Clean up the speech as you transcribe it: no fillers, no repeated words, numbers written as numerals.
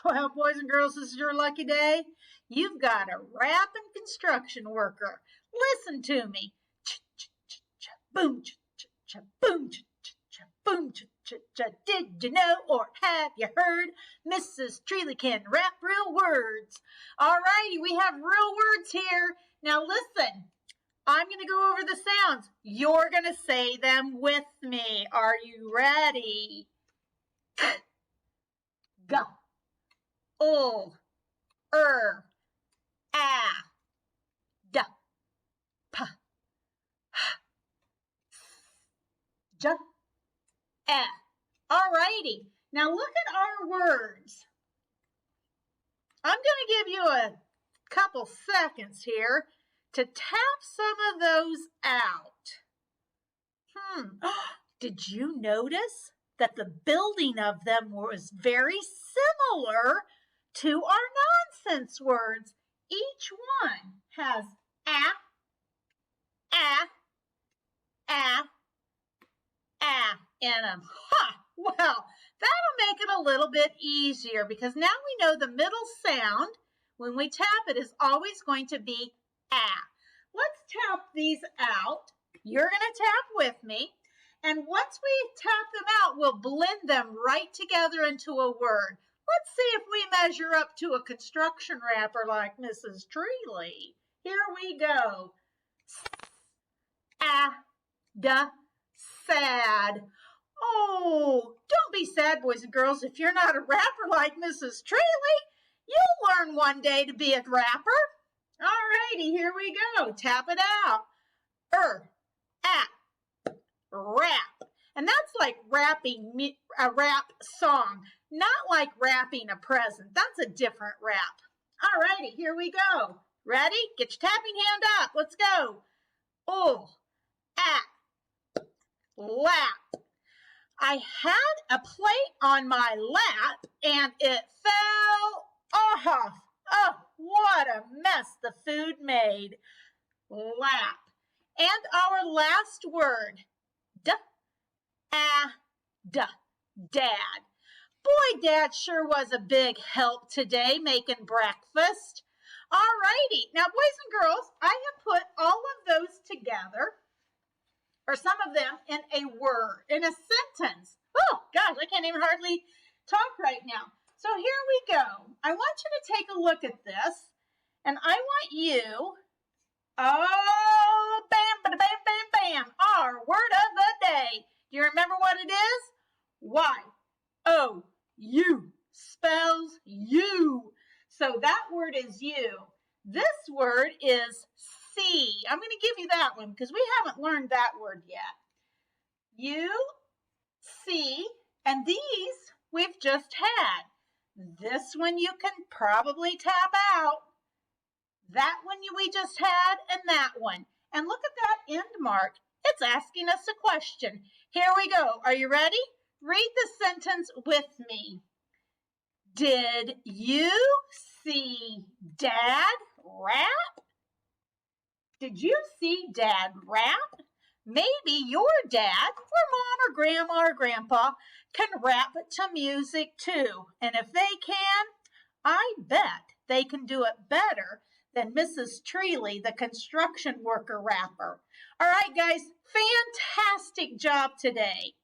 Well, boys and girls, this is your lucky day. You've got a rapping construction worker. Listen to me. Boom, boom, boom. Did you know or have you heard? Mrs. Treeley can rap real words. All righty, we have real words here. Now listen, I'm going to go over the sounds. You're going to say them with me. Are you ready? Go. A, D, P, J, E. All righty. Now look at our words. I'm going to give you a couple seconds here to tap some of those out. Did you notice that the building of them was very similar to our nonsense words? Each one has a in them. Well, that'll make it a little bit easier because now we know the middle sound when we tap it is always going to be a. Let's tap these out. You're going to tap with me. And once we tap them out, we'll blend them right together into a word. Let's see if we measure up to a construction rapper like Mrs. Treeley. Here we go. Sad. Oh, don't be sad, boys and girls. If you're not a rapper like Mrs. Treeley, you'll learn one day to be a rapper. All righty, here we go. Tap it out. Rap. And that's like rapping a rap song, not like wrapping a present. That's a different rap. All righty, here we go. Ready? Get your tapping hand up. Let's go. Lap. I had a plate on my lap and it fell off. Oh, what a mess the food made. Lap. And our last word. Dad. Boy, Dad sure was a big help today making breakfast. All righty. Now, boys and girls, I have put all of those together, or some of them, in a word, in a sentence. Oh, gosh, I can't even hardly talk right now. So here we go. I want you to take a look at this, and I want you, bam, bam, bam, bam, our word of the day. Do you remember what it is? Y-O-U. Spells you. So that word is you. This word is see. I'm going to give you that one because we haven't learned that word yet. You, see, and these we've just had. This one you can probably tap out. That one we just had, and that one. And look at that end mark. It's asking us a question. Here we go. Are you ready? Read the sentence with me. Did you see Dad rap? Did you see Dad rap? Maybe your dad, or mom, or grandma, or grandpa can rap to music too. And if they can, I bet they can do it better than Mrs. Treeley, the construction worker rapper. All right, guys, fantastic job today.